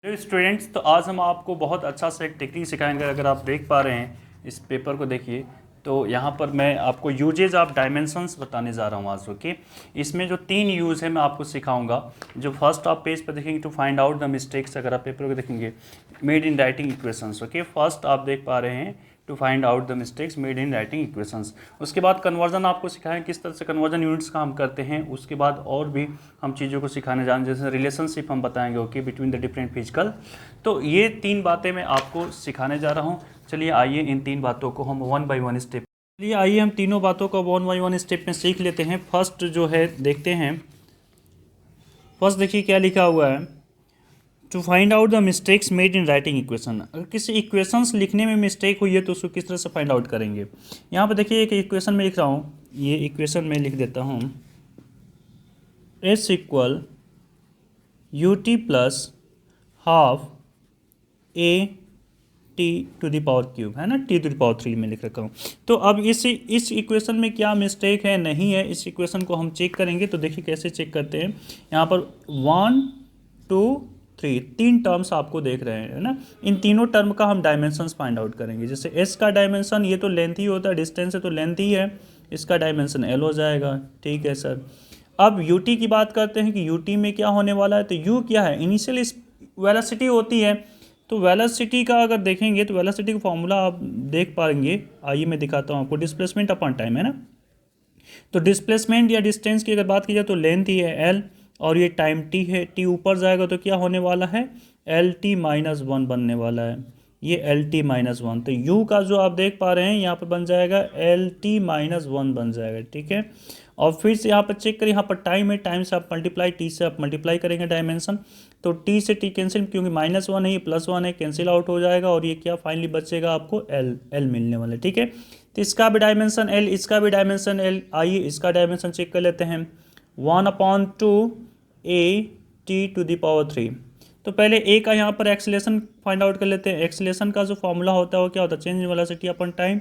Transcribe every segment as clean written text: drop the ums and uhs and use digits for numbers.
Hello students, तो आज हम आपको बहुत अच्छा सा एक टेक्निक सिखाएंगे। अगर आप देख पा रहे हैं इस पेपर को देखिए, तो यहाँ पर मैं आपको यूजेज ऑफ डायमेंशंस बताने जा रहा हूँ आज। ओके, इसमें जो 3 यूज़ है मैं आपको सिखाऊंगा। जो फर्स्ट आप पेज पर देखेंगे to find out the mistakes, अगर आप पेपर को देखेंगे made in writing equations. Okay, first आप देख पा रहे हैं to find out the mistakes made in writing equations. उसके बाद कन्वर्जन आपको सिखाएं, किस तरह से कन्वर्जन यूनिट्स का हम करते हैं। उसके बाद और भी हम चीज़ों को सिखाने जाएं, जैसे रिलेशनशिप हम बताएंगे okay between the different physical. तो ये 3 बातें मैं आपको सिखाने जा रहा हूँ। चलिए आइए इन 3 बातों को हम वन बाई वन स्टेप, चलिए आइए हम तीनों बातों को वन बाई वन स्टेप में सीख लेते हैं। फर्स्ट जो है देखते हैं, फर्स्ट देखिए क्या लिखा हुआ है, to find out the mistakes made in writing equation. अगर किसी इक्वेशंस लिखने में मिस्टेक हुई है तो उसको किस तरह से फाइंड आउट करेंगे। यहाँ पर देखिए एक इक्वेशन में लिख रहा हूँ, ये इक्वेशन में लिख देता हूँ, S equal U T plus half A T to the power cube, है ना, टी टू द पावर 3 में लिख रखा हूँ। तो अब इस इक्वेशन में क्या मिस्टेक है, नहीं है, इस इक्वेशन को हम चेक करेंगे। तो देखिए कैसे चेक करते हैं। यहाँ पर 1 2 3 3 टर्म्स आपको देख रहे हैं, है ना। इन तीनों टर्म का हम डायमेंशंस फाइंड आउट करेंगे। जैसे एस का डायमेंशन, ये तो लेंथ ही होता है, डिस्टेंस है तो लेंथ ही है, इसका डायमेंशन एल हो जाएगा। ठीक है सर। अब यू टी की बात करते हैं कि यू टी में क्या होने वाला है। तो यू क्या है, इनिशियल वेलोसिटी होती है। तो वेलोसिटी का अगर देखेंगे तो वेलोसिटी का फॉर्मूला आप देख पाएंगे, आइए मैं दिखाता हूँ आपको, डिस्प्लेसमेंट अपॉन टाइम, है ना। तो डिस्प्लेसमेंट या डिस्टेंस की अगर बात की जाए तो लेंथ ही है एल, और ये टाइम टी है। टी ऊपर जाएगा तो क्या होने वाला है, एल टी माइनस वन बनने वाला है, ये एल टी माइनस वन। तो यू का जो आप देख पा रहे हैं यहाँ पर बन जाएगा एल टी माइनस वन बन जाएगा। ठीक है, और फिर से यहाँ पर चेक करें, यहाँ पर टाइम है, टाइम से आप मल्टीप्लाई, टी से आप मल्टीप्लाई करेंगे डायमेंशन। तो टी से टी कैंसिल, क्योंकि माइनस वन है, ये प्लस वन है, कैंसिल आउट हो जाएगा, और ये क्या फाइनली बचेगा आपको एल, एल मिलने वाला है। ठीक है, तो इसका भी डायमेंशन एल, इसका भी डायमेंशन एल। आइए इसका डायमेंशन चेक कर लेते हैं, 1/2 A T to the power 3। तो पहले ए का यहाँ पर एक्सेलेरेशन फाइंड आउट कर लेते हैं। एक्सेलेरेशन का जो फॉर्मूला होता है वो क्या होता है, change in velocity upon time.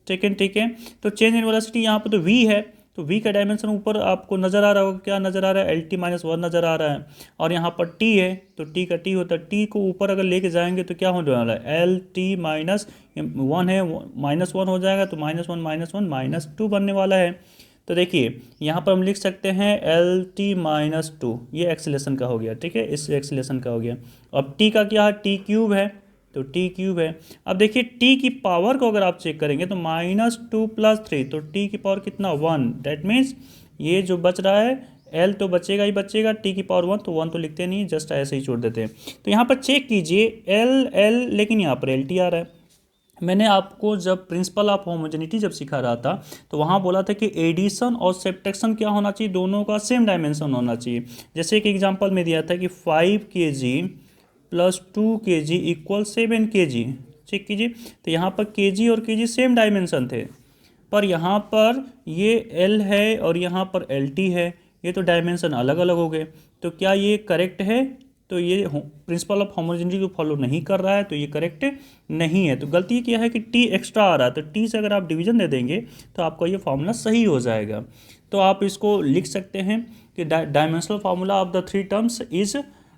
ठीक है, तो चेंज इन वेलोसिटी यहाँ पर तो वी है, तो वी का डायमेंशन ऊपर आपको नज़र आ रहा होगा, क्या नज़र आ रहा है, एल टी माइनस वन नज़र आ रहा है। और यहाँ पर टी है, तो टी का टी होता है, टी को ऊपर अगर लेके जाएंगे तो क्या होने वाला है, एल टी माइनस वन है, माइनस वन हो जाएगा, तो -1 -1 -2 बनने वाला है। तो देखिए यहाँ पर हम लिख सकते हैं एल टी माइनस टू, ये एक्सेलेरेशन का हो गया। ठीक है, इस एक्सेलेरेशन का हो गया। अब टी का क्या है, टी क्यूब है, तो टी क्यूब है। अब देखिए टी की पावर को अगर आप चेक करेंगे तो -2 + 3, तो टी की पावर कितना, 1। डैट मीन्स ये जो बच रहा है एल तो बचेगा ही बचेगा, टी की पावर 1, तो 1 तो लिखते नहीं, जस्ट ऐसे ही छोड़ देते हैं। तो यहाँ पर चेक कीजिए एल एल, लेकिन यहाँ पर एल टी आ रहा है। मैंने आपको जब प्रिंसिपल ऑफ होमोजेनिटी जब सिखा रहा था तो वहाँ बोला था कि एडिशन और सब्ट्रैक्शन क्या होना चाहिए, दोनों का सेम डायमेंशन होना चाहिए। जैसे एक एग्जांपल में दिया था कि 5 kg + 2 kg = 7 kg। चेक कीजिए, तो यहाँ पर kg और kg सेम डायमेंशन थे, पर यहाँ पर ये L है और यहाँ पर LT है, ये तो डायमेंशन अलग अलग हो गए। तो क्या ये करेक्ट है, तो ये प्रिंसिपल ऑफ होमोजेनिटी को फॉलो नहीं कर रहा है, तो ये करेक्ट नहीं है। तो गलती क्या है कि टी एक्स्ट्रा आ रहा है, तो टी से अगर आप डिवीजन दे देंगे तो आपका ये फार्मूला सही हो जाएगा। तो आप इसको लिख सकते हैं कि dimensional formula of the 3 terms is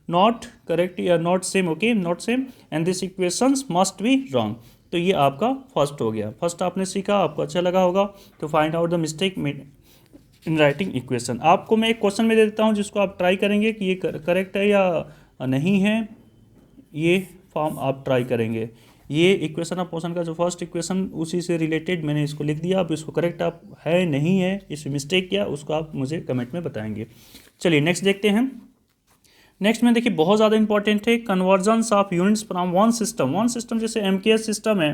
not correct या not same, okay, not same, and this equations must be wrong. तो ये आपका फर्स्ट हो गया, फर्स्ट आपने सीखा, आपको अच्छा लगा होगा। तो find out the mistake in writing equation. आपको मैं एक क्वेश्चन में दे देता हूँ जिसको आप ट्राई करेंगे कि ये करेक्ट है या नहीं है, ये फॉर्म आप ट्राई करेंगे। ये इक्वेशन ऑफ मोशन का जो फर्स्ट इक्वेशन उसी से रिलेटेड मैंने इसको लिख दिया। अब इसको करेक्ट आप है नहीं है, इस मिस्टेक किया, उसको आप मुझे कमेंट में बताएंगे। चलिए नेक्स्ट देखते हैं। नेक्स्ट में देखिए बहुत ज़्यादा इंपॉर्टेंट है, convergence of units from one system. जैसे एमकेएस सिस्टम है,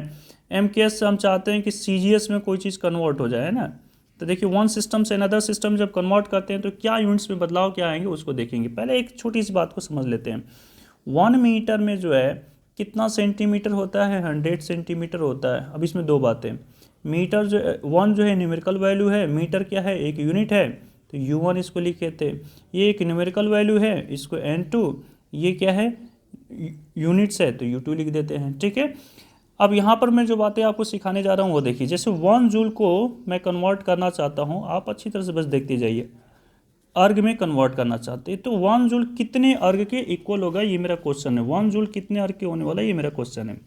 एमकेएस से हम चाहते हैं कि सीजीएस में कोई चीज़ कन्वर्ट हो जाए, है ना। तो देखिए वन सिस्टम से अनदर सिस्टम जब कन्वर्ट करते हैं तो क्या यूनिट्स में बदलाव क्या आएंगे उसको देखेंगे। पहले एक छोटी सी बात को समझ लेते हैं। 1 मीटर में जो है कितना सेंटीमीटर होता है, 100 सेंटीमीटर होता है। अब इसमें दो बातें, मीटर जो 1 जो है न्यूमेरिकल वैल्यू है, मीटर क्या है, एक यूनिट है, तो U1 इसको लिखे थे। ये एक न्यूमेरिकल वैल्यू है, इसको N2, ये क्या है, यूनिट्स है, तो U2 लिख देते हैं। ठीक है, अब यहाँ पर मैं जो बातें आपको सिखाने जा रहा हूँ वो देखिए। जैसे 1 जूल को मैं कन्वर्ट करना चाहता हूँ, आप अच्छी तरह से बस देखते जाइए। अर्ग में कन्वर्ट करना चाहते हैं। तो 1 जूल कितने अर्ग के इक्वल होगा, ये मेरा क्वेश्चन है। 1 जूल कितने अर्ग के होने वाला है, ये मेरा क्वेश्चन है।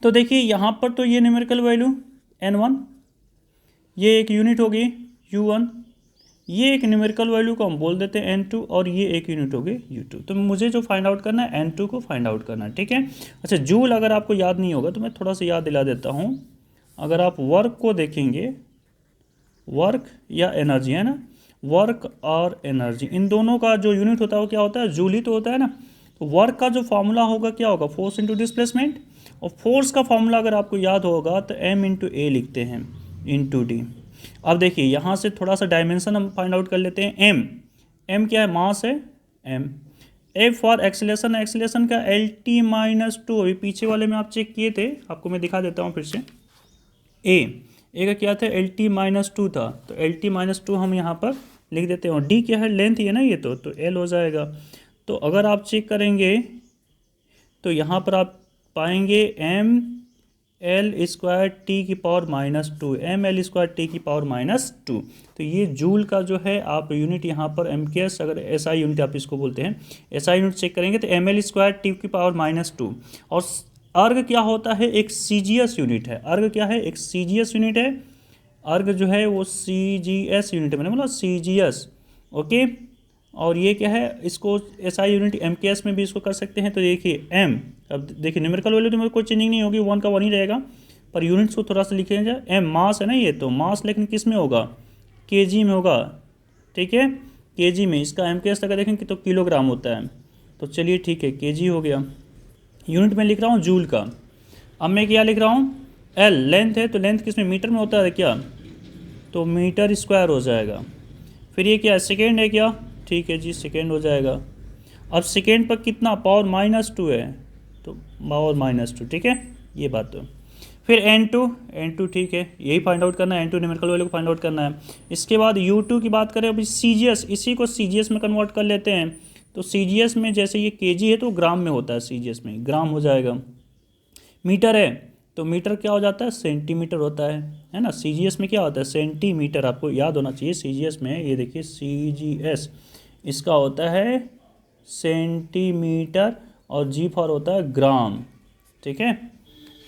तो देखिए यहाँ पर तो ये न्यूमेरिकल वैल्यू N1, ये एक यूनिट होगी U1, ये एक न्यूमेरिकल वैल्यू को हम बोल देते हैं N2, और ये एक यूनिट होगी U2। तो मुझे जो फाइंड आउट करना है N2 को फाइंड आउट करना है, ठीक है। अच्छा, जूल अगर आपको याद नहीं होगा तो मैं थोड़ा सा याद दिला देता हूँ। अगर आप वर्क को देखेंगे, वर्क या एनर्जी, है ना, वर्क और एनर्जी, इन दोनों का जो यूनिट होता है वो क्या होता है, जूल ही तो होता है ना। तो वर्क का जो फॉर्मूला होगा क्या होगा, फोर्स इंटू डिस्प्लेसमेंट, और फोर्स का फॉर्मूला अगर आपको याद होगा तो m इंटू ए लिखते हैं इंटू डी। अब देखिए यहाँ से थोड़ा सा डायमेंशन हम फाइंड आउट कर लेते हैं। m क्या है, मास है m। F for acceleration, acceleration का LT-2, अभी पीछे वाले में आप चेक किए थे, आपको मैं दिखा देता हूँ फिर से। ए का क्या था, LT-2 था, तो LT-2 हम यहाँ पर लिख देते हैं। और D क्या है, लेंथ ही है ना ये, तो L हो जाएगा। तो अगर आप चेक करेंगे तो यहाँ पर आप पाएंगे mL²T⁻², mL²T⁻²। तो ये जूल का जो है आप यूनिट यहाँ पर MKS, अगर SI यूनिट आप इसको बोलते हैं, SI यूनिट चेक करेंगे तो mL²T⁻²। और अर्ग क्या होता है, एक CGS यूनिट है। अर्ग क्या है, एक CGS यूनिट है। अर्ग जो है वो CGS यूनिट है, मैंने बोला CGS, ओके। और ये क्या है, इसको SI यूनिट MKS में भी इसको कर सकते हैं। तो देखिए M, अब देखिए न्यूमेरिकल वैल्यू तो मेरे कोई चेंजिंग नहीं होगी, 1 का 1 ही रहेगा, पर यूनिट्स को थोड़ा सा लिखे जाए। M मास है ना ये, तो मास लेकिन किस में होगा, kg में होगा, ठीक है, kg में। इसका MKS अगर देखेंगे तो किलोग्राम होता है। तो चलिए ठीक है, kg हो गया। यूनिट में लिख रहा हूँ जूल का। अब मैं क्या लिख रहा हूँ, L लेंथ है, तो लेंथ किस में, मीटर में होता है क्या, तो मीटर स्क्वायर हो जाएगा। फिर ये क्या है, सेकेंड है क्या, ठीक है जी, सेकेंड हो जाएगा। अब सेकेंड पर कितना, पावर -2 है, तो पावर -2, ठीक है, ये बात तो। फिर N2, ठीक है, यही फाइंड आउट करना है, N2 न्यूमेरिकल वैल्यू को फाइंड आउट करना है। इसके बाद U2 की बात करें, अभी CGS, इसी को CGS में कन्वर्ट कर लेते हैं। तो CGS में जैसे ये kg है तो ग्राम में होता है, CGS में ग्राम हो जाएगा। मीटर है तो मीटर क्या हो जाता है, सेंटीमीटर होता है ना। CGS में क्या होता है, सेंटीमीटर, आपको याद होना चाहिए। CGS में ये देखिए CGS, इसका होता है सेंटीमीटर, और G फॉर होता है ग्राम, ठीक है।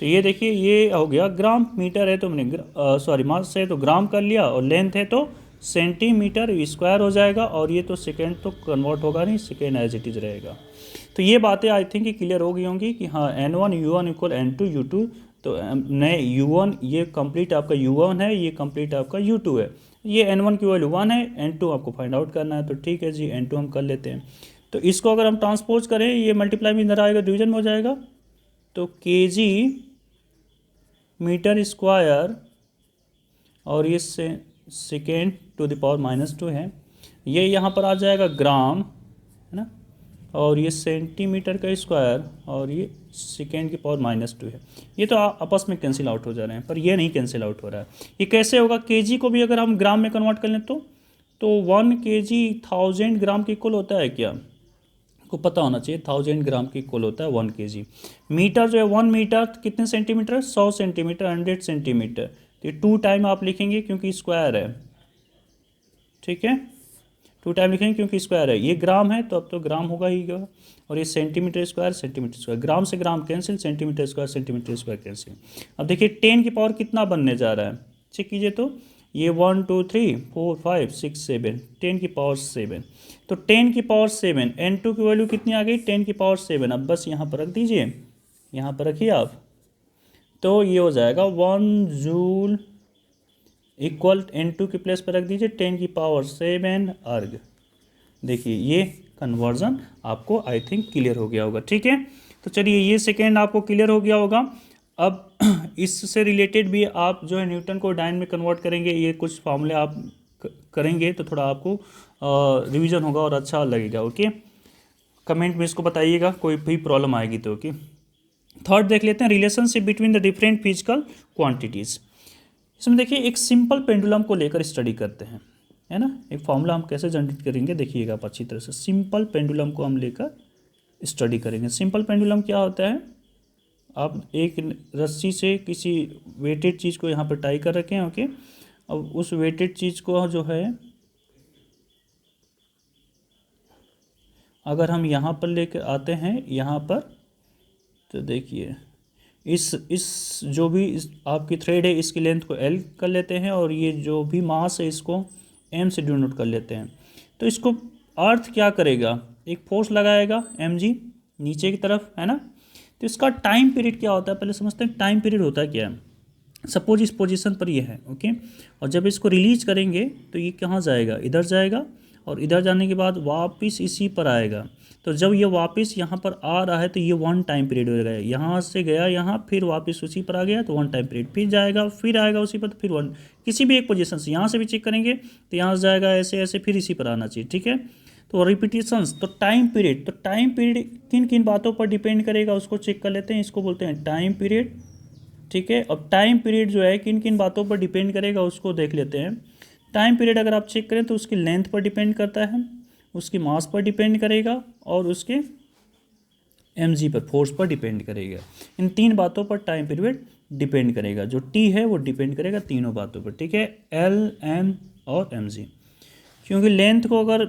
तो ये देखिए ये हो गया ग्राम, मीटर है तो मैंने सॉरी मास है तो ग्राम कर लिया, और लेंथ है तो सेंटीमीटर स्क्वायर हो जाएगा। और ये तो सेकेंड तो कन्वर्ट होगा नहीं, सेकेंड एज इट इज़ रहेगा। तो ये बातें आई थिंक क्लियर हो गई होंगी कि हाँ N1 U1 equal N2 U2। तो नए U1 ये कंप्लीट आपका U1 है, ये कंप्लीट आपका U2 है। ये N1 की वैल्यू 1 है, N2 आपको फाइंड आउट करना है। तो ठीक है जी, N2 हम कर लेते हैं। तो इसको अगर हम ट्रांसपोज करें, ये मल्टीप्लाई में इधर आएगा, डिवीजन में हो जाएगा। तो kg मीटर स्क्वायर, और ये सेकेंड टू द पावर -2 है, ये यहाँ पर आ जाएगा ग्राम, है ना, और ये सेंटीमीटर का स्क्वायर, और ये सेकेंड की पावर -2 है। ये तो आपस में कैंसिल आउट हो जा रहे हैं, पर ये नहीं कैंसिल आउट हो रहा है। ये कैसे होगा, kg को भी अगर हम ग्राम में कन्वर्ट कर लें तो 1 kg 1000 ग्राम के इक्वल होता है क्या, को पता होना चाहिए। 1000 ग्राम के इक्वल होता है 1 kg। मीटर जो है 1 मीटर कितने सेंटीमीटर, 100 सेंटीमीटर, 100 सेंटीमीटर। तो ये 2 टाइम आप लिखेंगे क्योंकि स्क्वायर है, ठीक है, 2 टाइम लिखेंगे क्योंकि स्क्वायर है। ये ग्राम है तो अब तो ग्राम होगा ही होगा। और ये सेंटीमीटर स्क्वायर, सेंटीमीटर स्क्वायर, ग्राम से gram cancel, centimetre square cancel. अब देखिए 10 की पावर कितना बनने जा रहा है, चेक कीजिए। तो ये 1 2 3 4 5 6 7, 10 की पावर 7। तो 10 की पावर 7, N2 की वैल्यू कितनी आ गई, 10 की पावर 7। अब बस यहाँ पर रख दीजिए, यहाँ पर रखिए आप। तो ये हो जाएगा 1 जूल इक्वल N2 की प्लेस पर रख दीजिए 10 की पावर 7 अर्ग। देखिए ये कन्वर्जन आपको आई थिंक क्लियर हो गया होगा, ठीक है। तो चलिए ये सेकेंड आपको क्लियर हो गया होगा। अब इससे रिलेटेड भी आप जो है न्यूटन को डाइन में कन्वर्ट करेंगे, ये कुछ फॉर्मूले आप करेंगे तो थोड़ा आपको रिवीजन होगा और अच्छा लगेगा, ओके। कमेंट में इसको बताइएगा कोई भी प्रॉब्लम आएगी तो, ओके। थर्ड देख लेते हैं, relationship between the different physical quantities. इसमें देखिए एक सिंपल पेंडुलम को लेकर स्टडी करते हैं, है ना। एक फॉर्मूला हम कैसे जनरेट करेंगे देखिएगा आप अच्छी तरह से। सिंपल पेंडुलम को हम लेकर स्टडी करेंगे। सिंपल पेंडुलम क्या होता है, आप एक रस्सी से किसी वेटेड चीज़ को यहाँ पर टाई कर रखें, ओके। अब उस वेटेड चीज़ को जो है अगर हम यहाँ पर लेकर आते हैं यहाँ पर, तो देखिए इस जो भी आपकी थ्रेड है इसकी लेंथ को L कर लेते हैं और ये जो भी मास है इसको M से डिनोट कर लेते हैं। तो इसको अर्थ क्या करेगा, एक फोर्स लगाएगा mg नीचे की तरफ, है ना। तो इसका टाइम पीरियड क्या होता है पहले समझते हैं। टाइम पीरियड होता है क्या है, सपोज इस पोजीशन पर ये है, ओके, और जब इसको रिलीज करेंगे तो ये कहाँ जाएगा, इधर जाएगा, और इधर जाने के बाद वापस इसी पर आएगा। तो जब ये वापस यहाँ पर आ रहा है तो ये 1 टाइम पीरियड हो गया, यहाँ से गया यहाँ, फिर वापस उसी पर आ गया तो 1 टाइम पीरियड, फिर जाएगा, फिर आएगा उसी पर, तो फिर 1, किसी भी एक पोजीशन से यहाँ से भी चेक करेंगे तो यहाँ से जाएगा ऐसे ऐसे, फिर इसी पर आना चाहिए, ठीक है। तो रिपीटिशंस, तो टाइम पीरियड किन किन बातों पर डिपेंड करेगा उसको चेक कर लेते हैं, इसको बोलते हैं टाइम पीरियड, ठीक है। अब टाइम पीरियड जो है किन किन बातों पर डिपेंड करेगा उसको देख लेते हैं। टाइम पीरियड अगर आप चेक करें तो उसकी लेंथ पर डिपेंड करता है, उसकी मास पर डिपेंड करेगा और उसके mg पर, फोर्स पर डिपेंड करेगा। इन 3 बातों पर टाइम पीरियड डिपेंड करेगा। जो t है वो डिपेंड करेगा तीनों बातों पर, ठीक है, L, M और mg। क्योंकि लेंथ को अगर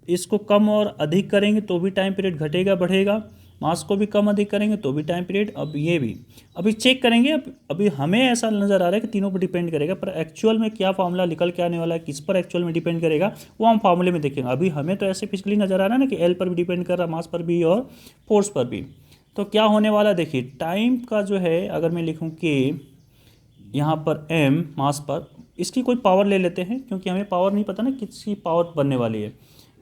इसको कम और अधिक करेंगे तो भी टाइम पीरियड घटेगा बढ़ेगा, मास को भी कम अधिक करेंगे तो भी टाइम पीरियड, अब ये भी अभी चेक करेंगे। अभी हमें ऐसा नज़र आ रहा है कि तीनों पर डिपेंड करेगा, पर एक्चुअल में क्या फार्मूला निकल के आने वाला है, किस पर एक्चुअल में डिपेंड करेगा वो हम फार्मूले में देखेंगे। अभी हमें तो ऐसे फिजिकली नज़र आ रहा है ना कि एल पर भी डिपेंड कर रहा है, मास पर भी और फोर्स पर भी। तो क्या होने वाला देखिए, टाइम का जो है अगर मैं लिखूँ कि यहाँ पर m मास पर, इसकी कोई पावर ले लेते हैं क्योंकि हमें पावर नहीं पता ना किसकी पावर बनने वाली है,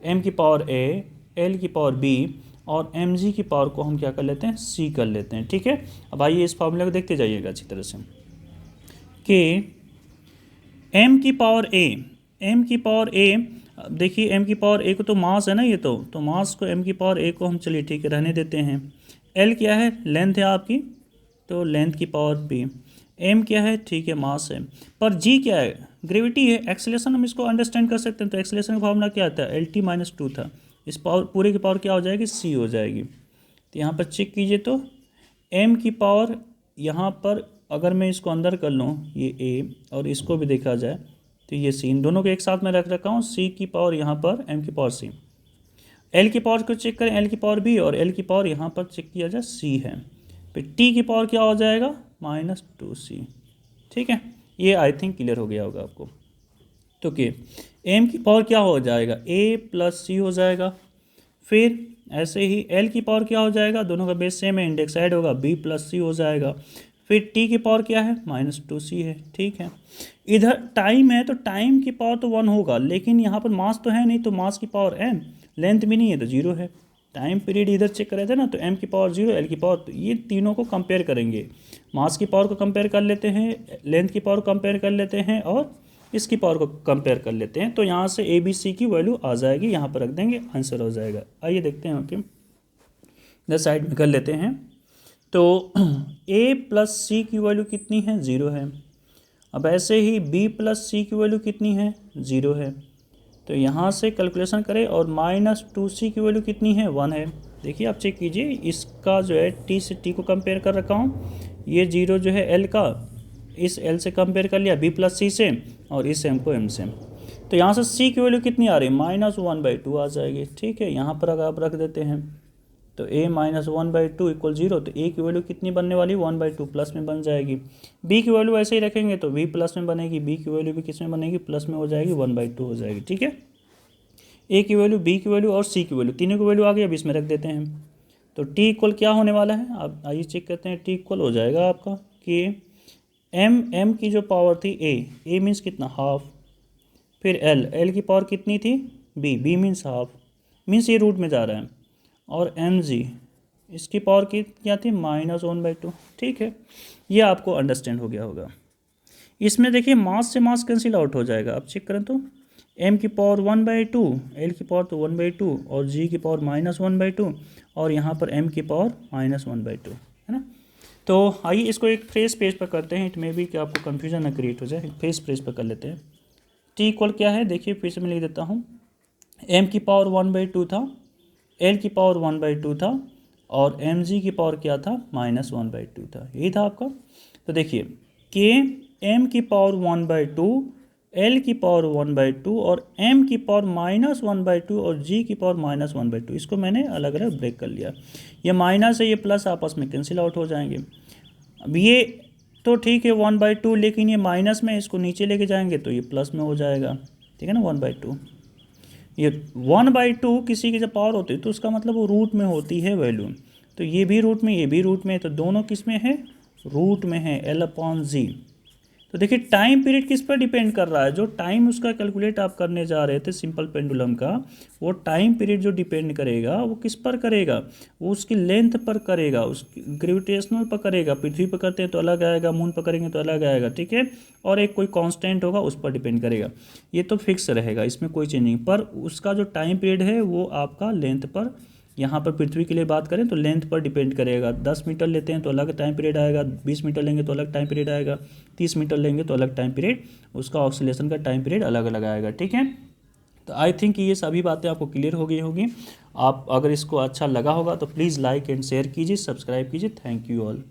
m की पावर a, l की पावर b और mg की पावर को हम क्या कर लेते हैं, c कर लेते हैं, ठीक है। अब आइए इस फार्मूले को देखते जाइएगा अच्छी तरह से कि m की पावर a, देखिए m की पावर a को तो मास है ना ये, तो मास को m की पावर a को हम चलिए ठीक है रहने देते हैं। l क्या है, लेंथ है आपकी, तो लेंथ की पावर b, m क्या है, ठीक है मास है, पर g क्या है, ग्रेविटी है। एक्सेलेरेशन हम इसको अंडरस्टैंड कर सकते हैं, तो एक्सेलेरेशन का फार्मूला क्या था, LT-2 था, इस पावर पूरे की पावर क्या हो जाएगी, c हो जाएगी। तो यहाँ पर चेक कीजिए तो m की पावर यहाँ पर अगर मैं इसको अंदर कर लूँ ये a और इसको भी देखा जाए तो ये c, इन दोनों को एक साथ में रख रखा हूँ, c की पावर यहाँ पर m की पावर c, l की पावर को चेक करें, l की पावर b और l की पावर यहाँ पर चेक किया जाए c है, फिर t की पावर क्या हो जाएगा, -2c, ठीक है। ये आई थिंक क्लियर हो गया होगा आपको। तो कि m की पावर क्या हो जाएगा, a प्लस c हो जाएगा, फिर ऐसे ही l की पावर क्या हो जाएगा, दोनों का बेस सेम है, इंडेक्स ऐड होगा, b प्लस c हो जाएगा, फिर t की पावर क्या है, -2c है, ठीक है। इधर टाइम है तो टाइम की पावर तो 1 होगा, लेकिन यहाँ पर मास तो है नहीं, तो मास की पावर m, लेंथ भी नहीं है तो 0 है। टाइम पीरियड इधर चेक करे थे ना, तो m की पावर 0, l की पावर, तो ये तीनों को कंपेयर करेंगे, मास की पावर को कंपेयर कर लेते हैं, लेंथ की पावर कंपेयर कर लेते हैं और इसकी पावर को कंपेयर कर लेते हैं, तो यहाँ से ए बी सी की वैल्यू आ जाएगी, यहाँ पर रख देंगे, आंसर हो जाएगा। आइए देखते हैं, ओके इधर साइड में कर लेते हैं। तो a प्लस सी की वैल्यू कितनी है, 0 है। अब ऐसे ही b प्लस सी की वैल्यू कितनी है, 0 है। तो यहाँ से कैलकुलेशन करें और -2c की वैल्यू कितनी है, 1 है। देखिए आप चेक कीजिए, इसका जो है t से t को कंपेयर कर रखा हूँ, ये 0 जो है l का, इस l से कंपेयर कर लिया b प्लस सी से, और इस m को m से। तो यहाँ से c की वैल्यू कितनी आ रही है, -1/2 आ जाएगी, ठीक है। यहाँ पर अगर आप रख देते हैं तो a -1/2 = 0, तो a की वैल्यू कितनी बनने वाली, 1/2 प्लस में बन जाएगी। b की वैल्यू ऐसे ही रखेंगे तो b प्लस में बनेगी, b की वैल्यू भी किस में बनेगी, प्लस में हो जाएगी, 1/2 हो जाएगी, ठीक है। a की वैल्यू, b की वैल्यू और c की वैल्यू, तीनों की वैल्यू आ गई, अब इसमें रख देते हैं। तो t इक्वल क्या होने वाला है, अब आइए चेक करते हैं। t इक्वल हो जाएगा आपका कि m की जो पावर थी a मीन्स कितना, हाफ, फिर l की पावर कितनी थी, b मीन्स हाफ, मीन्स ये रूट में जा रहा है, और mg इसकी पावर की क्या थी, -1/2, ठीक है। ये आपको अंडरस्टैंड हो गया होगा। इसमें देखिए मास से मास कैंसिल आउट हो जाएगा, अब चेक करें तो m की पावर 1/2, l की पावर तो 1/2 और g की पावर -1/2 और यहाँ पर m की पावर -1/2, है ना। तो आइए इसको एक फ्रेश पेज पर करते हैं, इट मे बी कि आपको कन्फ्यूजन ना क्रिएट हो जाए, फ्रेश पेज पर कर लेते हैं। t इक्वल क्या है, देखिए फिर से मैं लिख देता हूँ, m की पावर 1/2 था, l की पावर 1/2 था और mg की पावर क्या था, -1/2 था, यही था आपका। तो देखिए कि m की पावर 1/2, L की पावर 1/2 और M की पावर -1/2 और G की पावर -1/2। इसको मैंने अलग अलग ब्रेक कर लिया। ये माइनस है, ये प्लस आपस में कैंसिल आउट हो जाएंगे। अब ये तो ठीक है 1/2, लेकिन ये माइनस में, इसको नीचे लेके जाएंगे तो ये प्लस में हो जाएगा, ठीक है ना। 1/2, ये 1/2 किसी की जब पावर होती है तो उसका मतलब वो रूट में होती है वैल्यू। तो ये भी रूट में, ये भी रूट में, तो दोनों किस में है, रूट में है, L/G। तो देखिए टाइम पीरियड किस पर डिपेंड कर रहा है, जो टाइम उसका कैलकुलेट आप करने जा रहे थे सिंपल पेंडुलम का, वो टाइम पीरियड जो डिपेंड करेगा वो किस पर करेगा, वो उसकी लेंथ पर करेगा, उसकी ग्रेविटेशनल पर करेगा। पृथ्वी पर करते हैं तो अलग आएगा, मून पर करेंगे तो अलग आएगा, ठीक है। और एक कोई कांस्टेंट होगा उस पर डिपेंड करेगा। ये तो फिक्स रहेगा, इसमें कोई चेंज नहीं, पर उसका जो टाइम पीरियड है वो आपका लेंथ पर, यहाँ पर पृथ्वी के लिए बात करें तो लेंथ पर डिपेंड करेगा। 10 मीटर लेते हैं तो अलग टाइम पीरियड आएगा, 20 मीटर लेंगे तो अलग टाइम पीरियड आएगा, 30 मीटर लेंगे तो अलग टाइम पीरियड, उसका ऑक्सीलेशन का टाइम पीरियड अलग अलग आएगा, ठीक है। तो आई थिंक ये सभी बातें आपको क्लियर हो गई होगी। आप अगर इसको अच्छा लगा होगा तो प्लीज़ लाइक एंड शेयर कीजिए, सब्सक्राइब कीजिए। Thank you all.